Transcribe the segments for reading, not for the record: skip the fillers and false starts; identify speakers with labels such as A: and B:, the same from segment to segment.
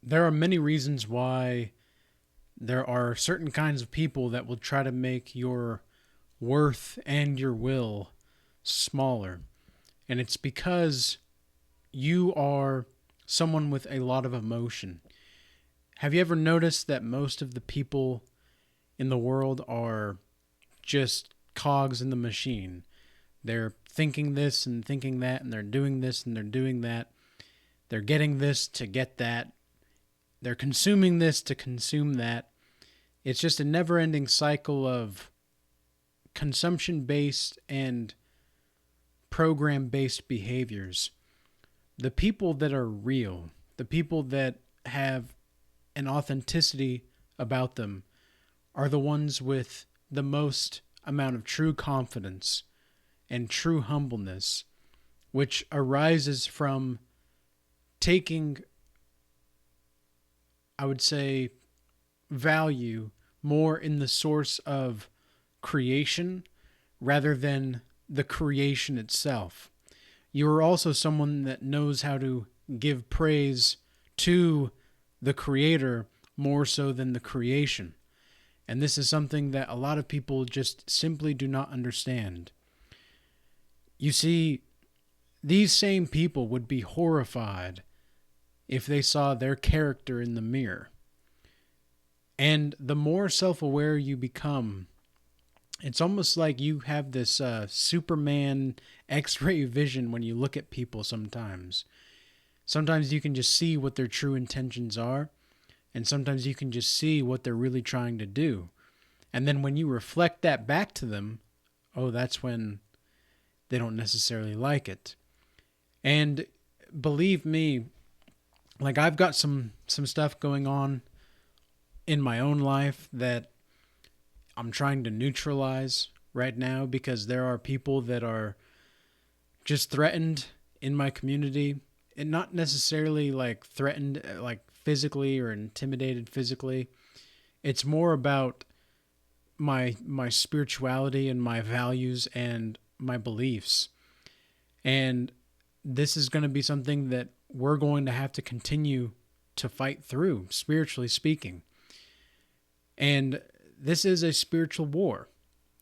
A: There are many reasons why there are certain kinds of people that will try to make your worth and your will smaller. And it's because you are someone with a lot of emotion. Have you ever noticed that most of the people in the world are just cogs in the machine? They're thinking this and thinking that, and they're doing this and they're doing that. They're getting this to get that. They're consuming this to consume that. It's just a never ending cycle of consumption based and program based behaviors. The people that are real, the people that have an authenticity about them, are the ones with the most amount of true confidence and true humbleness, which arises from taking, I would say, value more in the source of creation rather than the creation itself. You are also someone that knows how to give praise to the creator more so than the creation. And this is something that a lot of people just simply do not understand. You see, these same people would be horrified if they saw their character in the mirror. And the more self aware you become, it's almost like you have this Superman X ray vision when you look at people sometimes. Sometimes you can just see what their true intentions are, and sometimes you can just see what they're really trying to do. And then when you reflect that back to them, oh, that's when they don't necessarily like it. And believe me, like I've got some stuff going on in my own life that I'm trying to neutralize right now because there are people that are just threatened in my community, and not necessarily like threatened like physically or intimidated physically. It's more about my spirituality and my values and my beliefs. And this is going to be something that we're going to have to continue to fight through, spiritually speaking. And this is a spiritual war.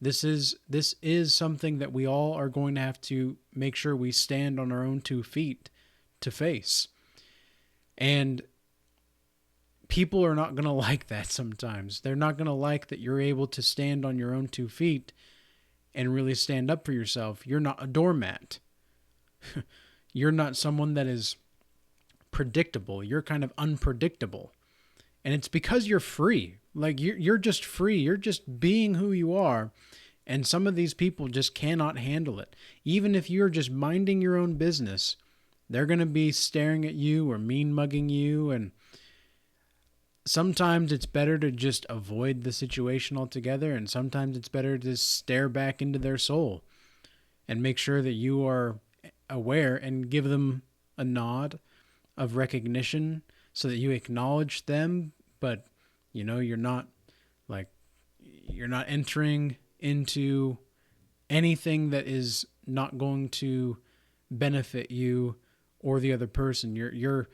A: This is something that we all are going to have to make sure we stand on our own 2 feet to face. And people are not going to like that sometimes. They're not going to like that you're able to stand on your own 2 feet and really stand up for yourself. You're not a doormat. You're not someone that is predictable. You're kind of unpredictable. And it's because you're free. Like you're just free. You're just being who you are. And some of these people just cannot handle it. Even if you're just minding your own business, they're going to be staring at you or mean mugging you. And sometimes it's better to just avoid the situation altogether. And sometimes it's better to stare back into their soul and make sure that you are aware and give them a nod of recognition so that you acknowledge them, but you're not entering into anything that is not going to benefit you or the other person. You're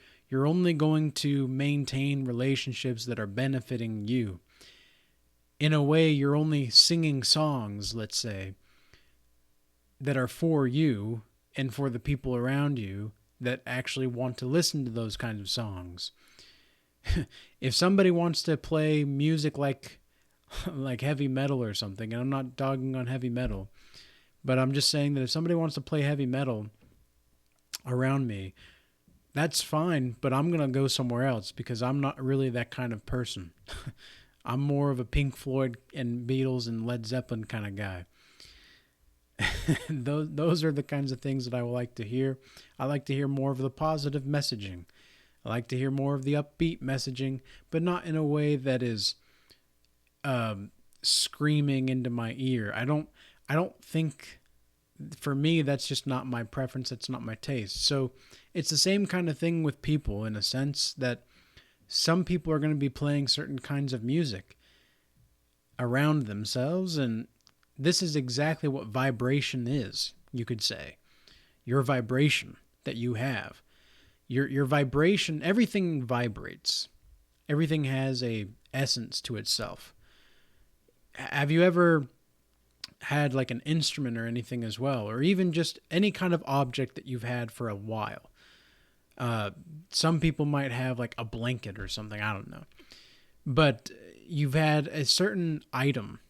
A: only going to maintain relationships that are benefiting you. In a way, you're only singing songs, let's say, that are for you and for the people around you that actually want to listen to those kinds of songs. If somebody wants to play music like heavy metal or something, and I'm not dogging on heavy metal, but I'm just saying that if somebody wants to play heavy metal around me, that's fine, but I'm going to go somewhere else because I'm not really that kind of person. I'm more of a Pink Floyd and Beatles and Led Zeppelin kind of guy. Those are the kinds of things that I would like to hear. I like to hear more of the positive messaging. I like to hear more of the upbeat messaging, but not in a way that is screaming into my ear. I don't think, for me, that's just not my preference. That's not my taste. So it's the same kind of thing with people, in a sense that some people are going to be playing certain kinds of music around themselves, and this is exactly what vibration is, you could say. Your vibration that you have. your vibration, everything vibrates. Everything has a essence to itself. Have you ever had like an instrument or anything as well, or even just any kind of object that you've had for a while? Some people might have like a blanket or something, I don't know. But you've had a certain item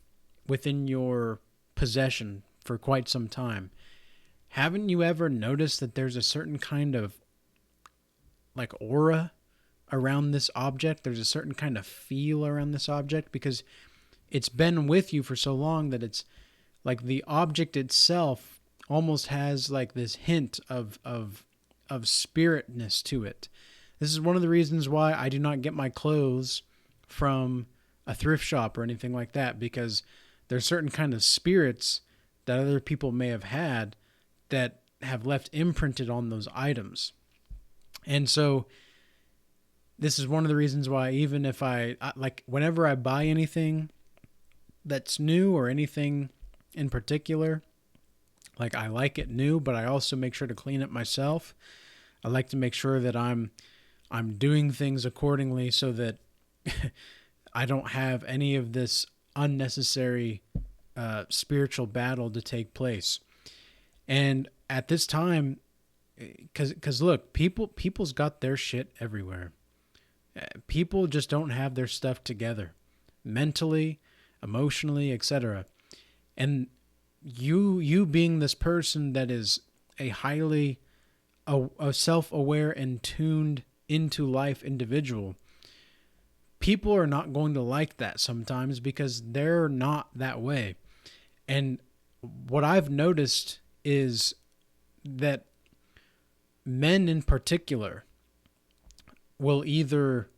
A: within your possession for quite some time. Haven't you ever noticed that there's a certain kind of like aura around this object? There's a certain kind of feel around this object because it's been with you for so long that it's like the object itself almost has like this hint of spiritness to it. This is one of the reasons why I do not get my clothes from a thrift shop or anything like that, because there's certain kind of spirits that other people may have had that have left imprinted on those items. And so this is one of the reasons why even if I like whenever I buy anything that's new or anything in particular, like I like it new, but I also make sure to clean it myself. I like to make sure that I'm doing things accordingly so that I don't have any of this unnecessary spiritual battle to take place. And at this time, because look, people's got their shit everywhere. People just don't have their stuff together, mentally, emotionally, etc. And you being this person that is a highly a self-aware and tuned into life individual, people are not going to like that sometimes because they're not that way. And what I've noticed is that men in particular will either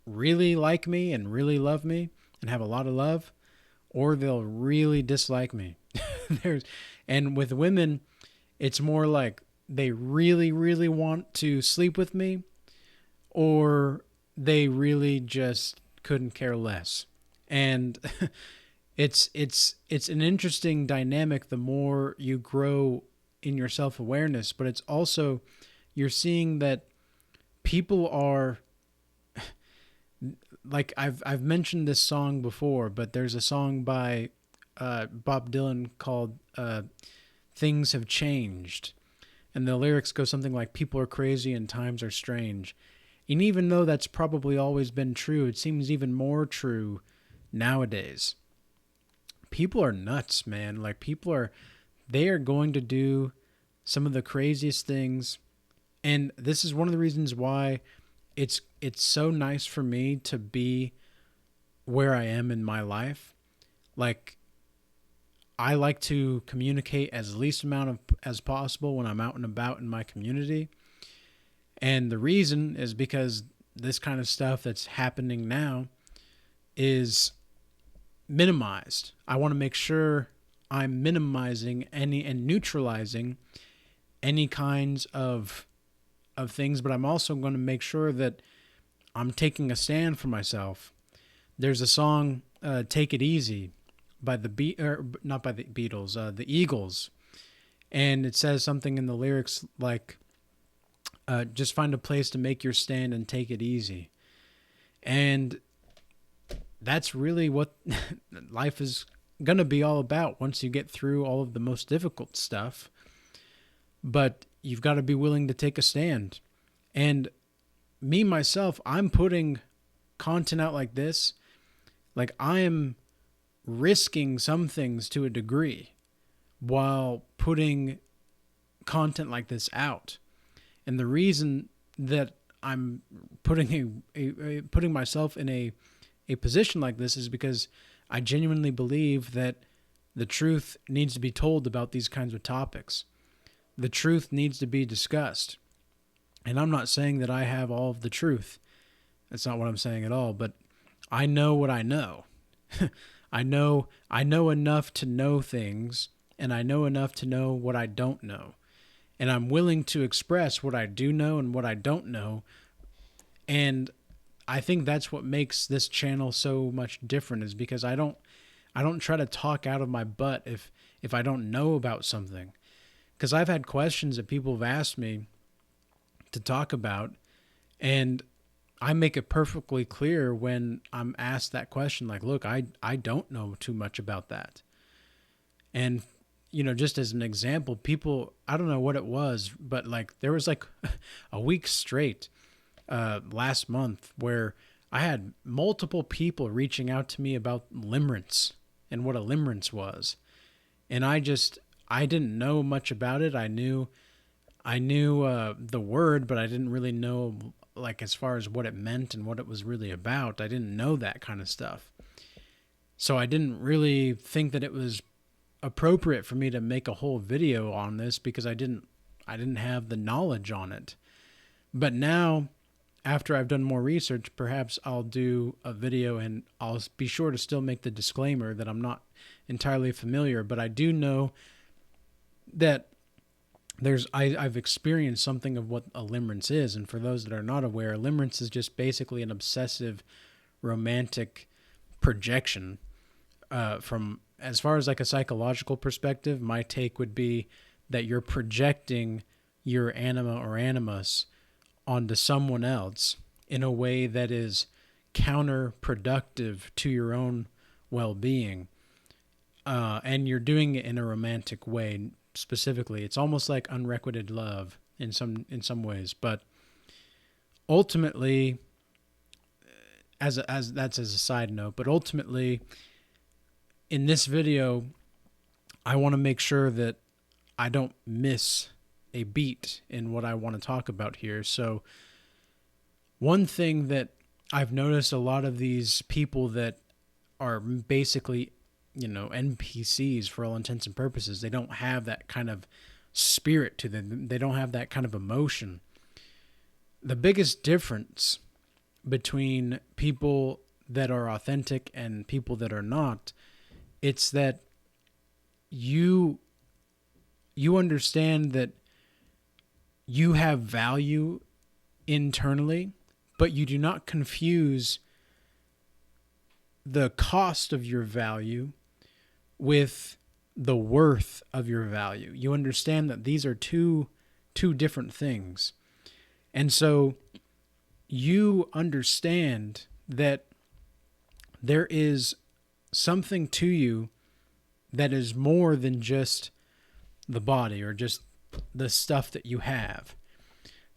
A: really like me and really love me and have a lot of love, or they'll really dislike me. And with women, it's more like they really, really want to sleep with me, or they really just couldn't care less. And it's an interesting dynamic the more you grow in your self-awareness, but it's also you're seeing that people are like I've mentioned this song before, but there's a song by Bob Dylan called Things Have Changed. And the lyrics go something like, people are crazy and times are strange. And even though that's probably always been true, it seems even more true nowadays. People are nuts, man. Like they are going to do some of the craziest things. And this is one of the reasons why it's so nice for me to be where I am in my life. Like, I like to communicate as least amount as possible when I'm out and about in my community. And the reason is because this kind of stuff that's happening now is minimized. I want to make sure I'm minimizing any and neutralizing any kinds of things, but I'm also going to make sure that I'm taking a stand for myself. There's a song, "Take It Easy," by not by the Beatles, the Eagles, and it says something in the lyrics like, "Just find a place to make your stand and take it easy," and that's really what life is gonna be all about once you get through all of the most difficult stuff. But you've got to be willing to take a stand. And me, myself, I'm putting content out like this. Like, I am risking some things to a degree while putting content like this out. And the reason that I'm putting putting myself in a position like this is because I genuinely believe that the truth needs to be told about these kinds of topics. The truth needs to be discussed. And I'm not saying that I have all of the truth. That's not what I'm saying at all, but I know what I know. I know enough to know things, and I know enough to know what I don't know. And I'm willing to express what I do know and what I don't know. And I think that's what makes this channel so much different, is because I don't try to talk out of my butt if I don't know about something. Because I've had questions that people have asked me to talk about, And I make it perfectly clear when I'm asked that question, like, look, I don't know too much about that. And, just as an example, people, I don't know what it was, but like there was like a week straight last month where I had multiple people reaching out to me about limerence and what a limerence was. And I didn't know much about it. I knew the word, but I didn't really know, like, as far as what it meant and what it was really about. I didn't know that kind of stuff. So I didn't really think that it was appropriate for me to make a whole video on this because I didn't have the knowledge on it. But now, after I've done more research, perhaps I'll do a video and I'll be sure to still make the disclaimer that I'm not entirely familiar, but I do know that I've experienced something of what a limerence is. And for those that are not aware, limerence is just basically an obsessive romantic projection. From as far as like a psychological perspective, my take would be that you're projecting your anima or animus onto someone else in a way that is counterproductive to your own well-being. And you're doing it in a romantic way. Specifically, it's almost like unrequited love in some ways, but ultimately, as that's as a side note, but ultimately, in this video, I want to make sure that I don't miss a beat in what I want to talk about here. So, one thing that I've noticed a lot of these people that are basically NPCs for all intents and purposes, they don't have that kind of spirit to them. They don't have that kind of emotion. The biggest difference between people that are authentic and people that are not, it's that you understand that you have value internally, but you do not confuse the cost of your value with the worth of your value. You understand that these are two different things. And so you understand that there is something to you that is more than just the body or just the stuff that you have.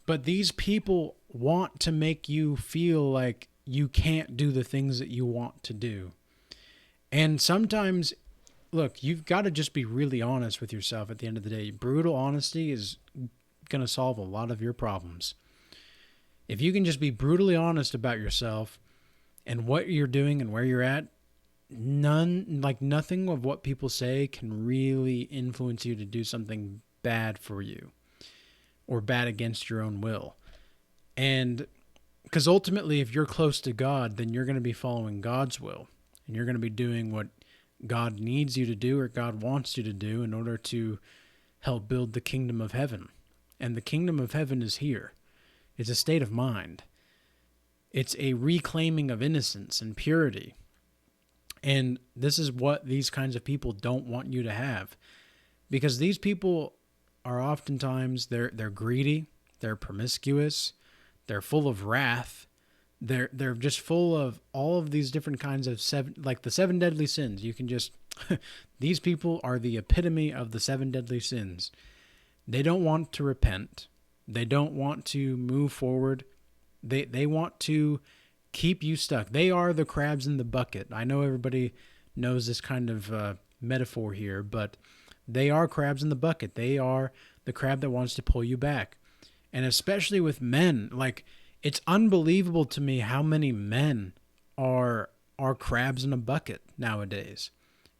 A: But these people want to make you feel like you can't do the things that you want to do. And sometimes, look, you've got to just be really honest with yourself at the end of the day. Brutal honesty is going to solve a lot of your problems. If you can just be brutally honest about yourself and what you're doing and where you're at, nothing of what people say can really influence you to do something bad for you or bad against your own will. And because ultimately, if you're close to God, then you're going to be following God's will. And you're going to be doing what God needs you to do or God wants you to do in order to help build the kingdom of heaven. And the kingdom of heaven is here. It's a state of mind. It's a reclaiming of innocence and purity. And this is what these kinds of people don't want you to have. Because these people are oftentimes, they're greedy, they're promiscuous, they're full of wrath. They're just full of all of these different kinds of the seven deadly sins. You can just, these people are the epitome of the seven deadly sins. They don't want to repent. They don't want to move forward. They want to keep you stuck. They are the crabs in the bucket. I know everybody knows this kind of metaphor here, but they are crabs in the bucket. They are the crab that wants to pull you back. And especially with men, like, it's unbelievable to me how many men are crabs in a bucket nowadays.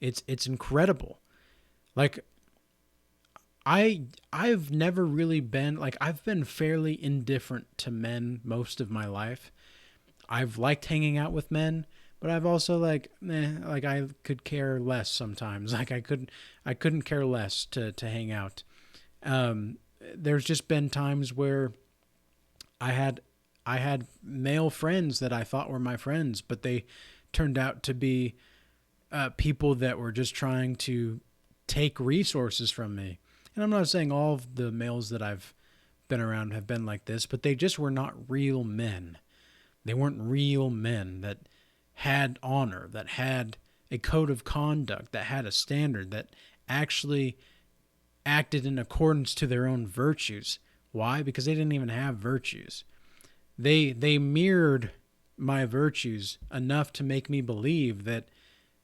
A: It's incredible. Like, I've never really been, like, I've been fairly indifferent to men most of my life. I've liked hanging out with men, but I've also like I could care less sometimes. Like I couldn't care less to hang out. There's just been times where I had male friends that I thought were my friends, but they turned out to be people that were just trying to take resources from me. And I'm not saying all of the males that I've been around have been like this, but they just were not real men. They weren't real men that had honor, that had a code of conduct, that had a standard, that actually acted in accordance to their own virtues. Why? Because they didn't even have virtues. They mirrored my virtues enough to make me believe that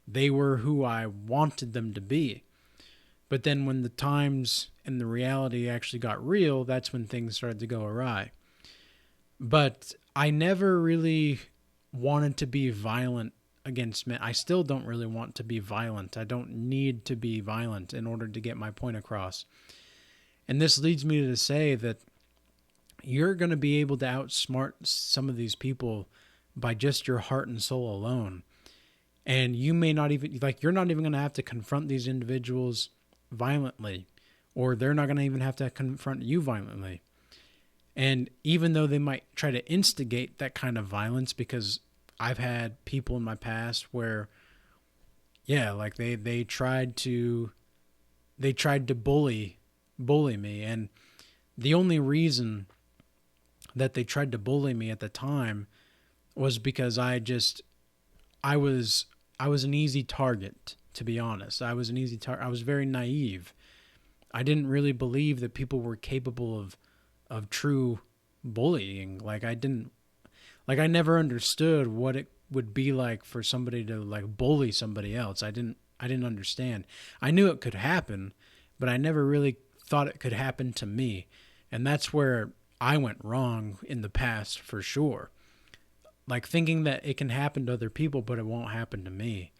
A: they were who I wanted them to be. But then when the times and the reality actually got real, that's when things started to go awry. But I never really wanted to be violent against men. I still don't really want to be violent. I don't need to be violent in order to get my point across. And this leads me to say that you're going to be able to outsmart some of these people by just your heart and soul alone. And you may not even, you're not even going to have to confront these individuals violently, or they're not going to even have to confront you violently. And even though they might try to instigate that kind of violence, because I've had people in my past where, they tried to bully me, and the only reason that they tried to bully me at the time was because I was an easy target, to be honest. I was an easy target. I was very naive. I didn't really believe that people were capable of true bullying. I never understood what it would be like for somebody to bully somebody else. I didn't understand. I knew it could happen, but I never really thought it could happen to me. And that's where I went wrong in the past, for sure. Thinking that it can happen to other people, but it won't happen to me.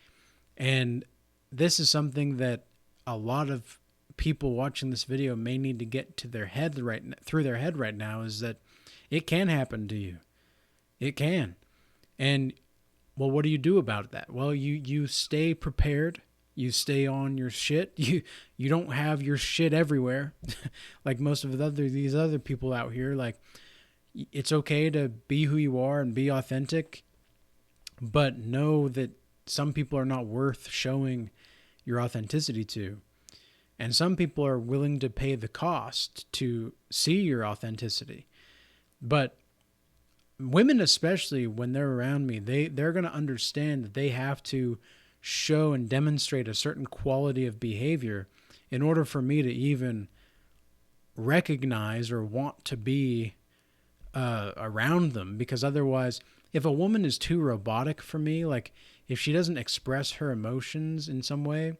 A: And this is something that a lot of people watching this video may need to get to their head through their head right now, is that it can happen to you. It can. And well, what do you do about that? Well, you stay prepared. You stay on your shit. You don't have your shit everywhere, like most of these other people out here. It's okay to be who you are and be authentic, but know that some people are not worth showing your authenticity to. And some people are willing to pay the cost to see your authenticity. But women, especially when they're around me, they're going to understand that they have to show and demonstrate a certain quality of behavior in order for me to even recognize or want to be around them. Because otherwise, if a woman is too robotic for me, if she doesn't express her emotions in some way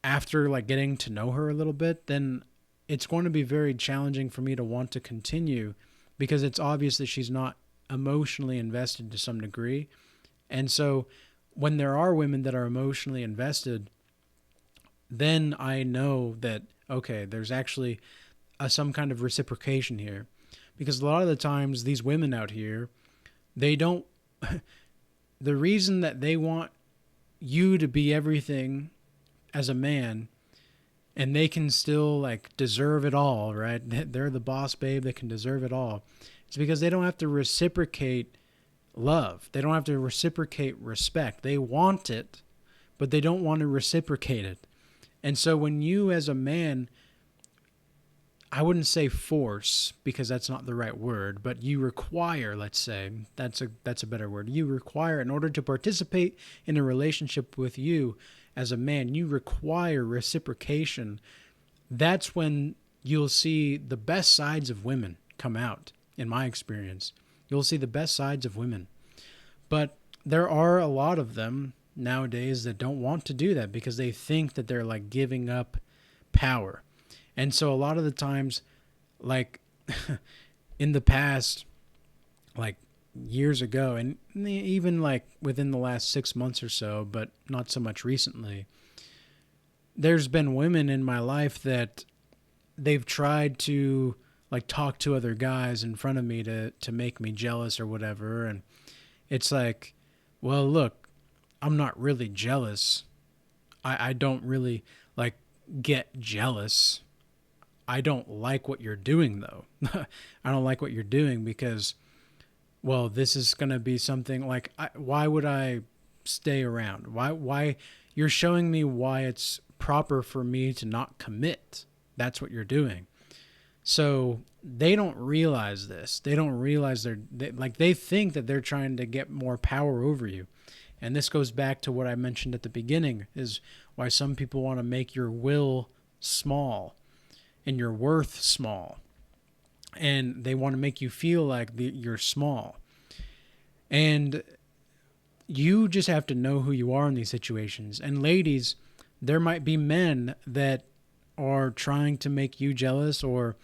A: after getting to know her a little bit, then it's going to be very challenging for me to want to continue, because it's obvious that she's not emotionally invested to some degree. And so when there are women that are emotionally invested, then I know that, okay, there's actually some kind of reciprocation here. Because a lot of the times these women out here, they don't, the reason that they want you to be everything as a man, and they can still deserve it all, right? They're the boss babe that can deserve it all. It's because they don't have to reciprocate love. They don't have to reciprocate respect. They want it, but they don't want to reciprocate it. And so when you as a man, I wouldn't say force, because that's not the right word, but you require, let's say, that's a better word. You require, in order to participate in a relationship with you as a man, you require reciprocation. That's when you'll see the best sides of women come out, in my experience. You'll see the best sides of women. But there are a lot of them nowadays that don't want to do that, because they think that they're giving up power. And so a lot of the times, in the past, years ago, and even within the last 6 months or so, but not so much recently, there's been women in my life that they've tried to talk to other guys in front of me to make me jealous or whatever. And it's well, look, I'm not really jealous. I don't really get jealous. I don't like what you're doing, though. I don't like what you're doing because, well, this is going to be something why would I stay around? Why you're showing me why it's proper for me to not commit. That's what you're doing. So they don't realize this. They don't realize they think that they're trying to get more power over you. And this goes back to what I mentioned at the beginning, is why some people want to make your will small and your worth small. And they want to make you feel like you're small. And you just have to know who you are in these situations. And ladies, there might be men that are trying to make you jealous, or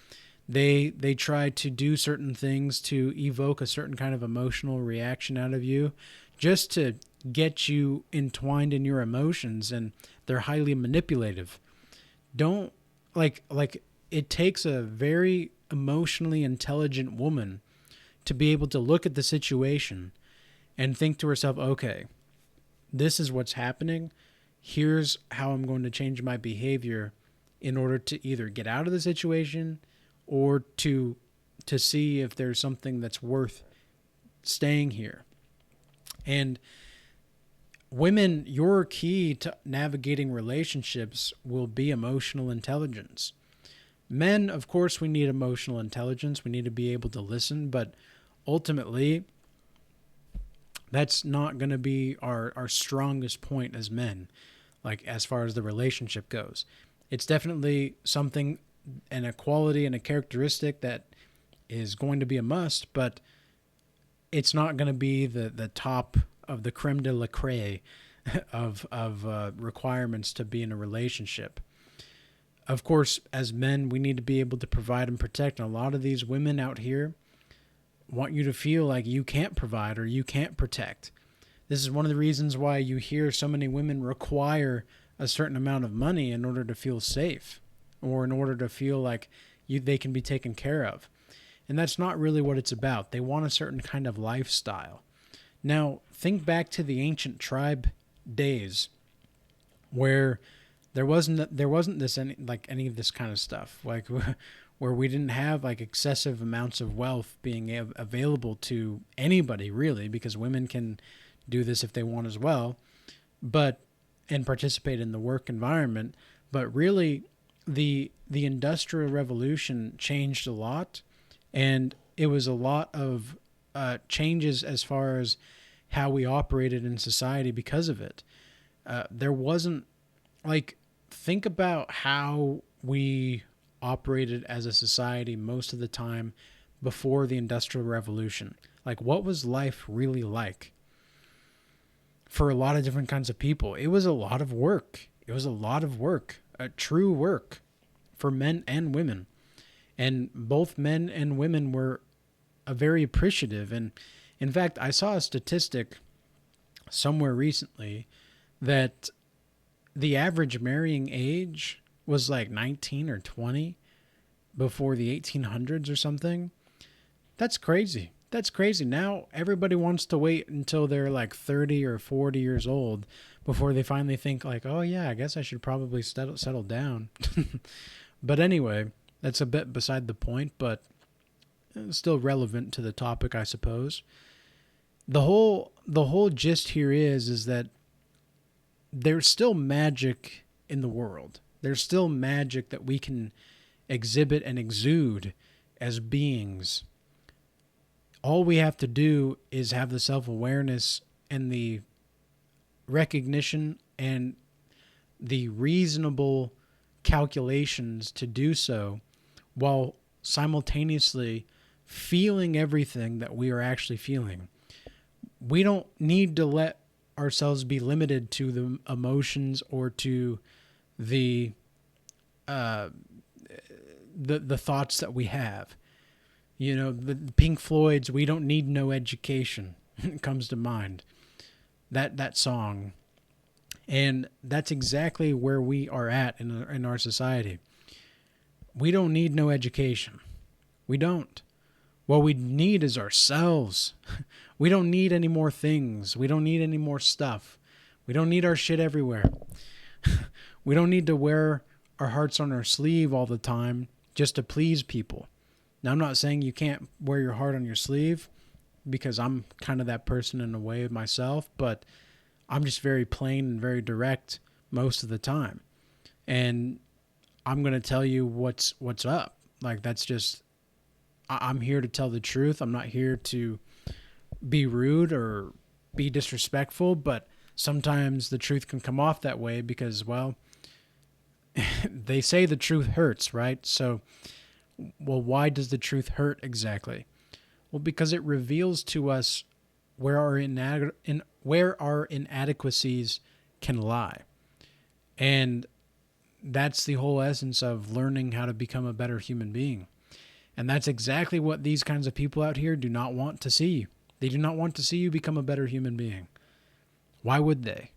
A: they try to do certain things to evoke a certain kind of emotional reaction out of you, just to get you entwined in your emotions, and they're highly manipulative. Don't like it takes a very emotionally intelligent woman to be able to look at the situation and think to herself, okay, this is what's happening. Here's how I'm going to change my behavior in order to either get out of the situation or to see if there's something that's worth staying here. And women, your key to navigating relationships will be emotional intelligence. Men, of course, we need emotional intelligence. We need to be able to listen, but ultimately, that's not going to be our strongest point as men, like as far as the relationship goes. It's definitely something, and a quality and a characteristic that is going to be a must, but it's not going to be the top of the creme de la creme of requirements to be in a relationship. Of course, as men, we need to be able to provide and protect. And a lot of these women out here want you to feel like you can't provide or you can't protect. This is one of the reasons why you hear so many women require a certain amount of money in order to feel safe, or in order to feel like they can be taken care of. And that's not really what it's about. They want a certain kind of lifestyle. Now, think back to the ancient tribe days where there wasn't any of this kind of stuff, like where we didn't have like excessive amounts of wealth being available to anybody, really, because women can do this if they want as well, and participate in the work environment. But really, the Industrial Revolution changed a lot, and it was a lot of changes as far as how we operated in society because of it. There wasn't, like, think about how we operated as a society most of the time before the Industrial Revolution. Like, what was life really like? For a lot of different kinds of people, it was a lot of work. It was a lot of work, true work, for men and women. And both men and women were very appreciative. And in fact, I saw a statistic somewhere recently that the average marrying age was like 19 or 20 before the 1800s or something. That's crazy. That's crazy. Now everybody wants to wait until they're like 30 or 40 years old before they finally think like, oh yeah, I guess I should probably settle down. But anyway, that's a bit beside the point, but still relevant to the topic, I suppose. The whole gist here is that there's still magic in the world. There's still magic that we can exhibit and exude as beings. All we have to do is have the self-awareness and the recognition and the reasonable calculations to do so, while simultaneously feeling everything that we are actually feeling. We don't need to let ourselves be limited to the emotions or to the thoughts that we have. You know, the Pink Floyd's "We Don't Need No Education" comes to mind. That song. And that's exactly where we are at in our society. We don't need no education. We don't. What we need is ourselves. We don't need any more things. We don't need any more stuff. We don't need our shit everywhere. We don't need to wear our hearts on our sleeve all the time just to please people. Now, I'm not saying you can't wear your heart on your sleeve, because I'm kind of that person in a way myself, but I'm just very plain and very direct most of the time. And I'm going to tell you what's up. Like, that's just, I'm here to tell the truth. I'm not here to be rude or be disrespectful, but sometimes the truth can come off that way because, well, they say the truth hurts, right? So, well, why does the truth hurt exactly? Well, because it reveals to us where where our inadequacies can lie. And that's the whole essence of learning how to become a better human being. And that's exactly what these kinds of people out here do not want to see. They do not want to see you become a better human being. Why would they?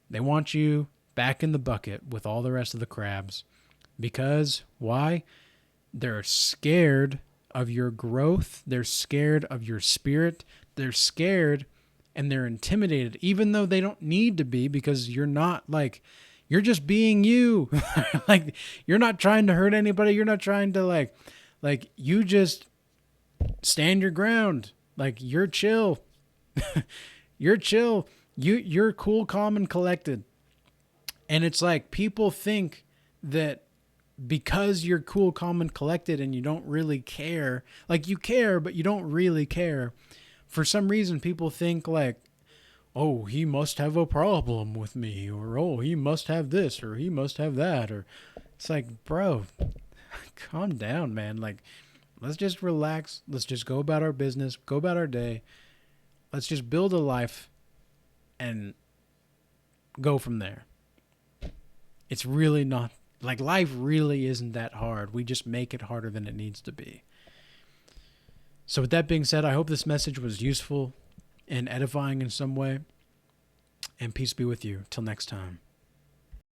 A: They want you back in the bucket with all the rest of the crabs. Because, why? They're scared of your growth. They're scared of your spirit. They're scared and they're intimidated, even though they don't need to be, because you're not like, you're just being you. Like, you're not trying to hurt anybody. You're not trying to like you just stand your ground. Like, you're chill. You're chill. You're cool, calm, and collected. And it's like, people think that because you're cool, calm, and collected and you don't really care, like, you care, but you don't really care. For some reason, people think like, oh, he must have a problem with me, or oh, he must have this, or he must have that, or it's like, bro, calm down, man. Like, let's just relax. Let's just go about our business, go about our day. Let's just build a life and go from there. It's really not, like, life really isn't that hard. We just make it harder than it needs to be. So with that being said, I hope this message was useful and edifying in some way. And peace be with you. Till next time.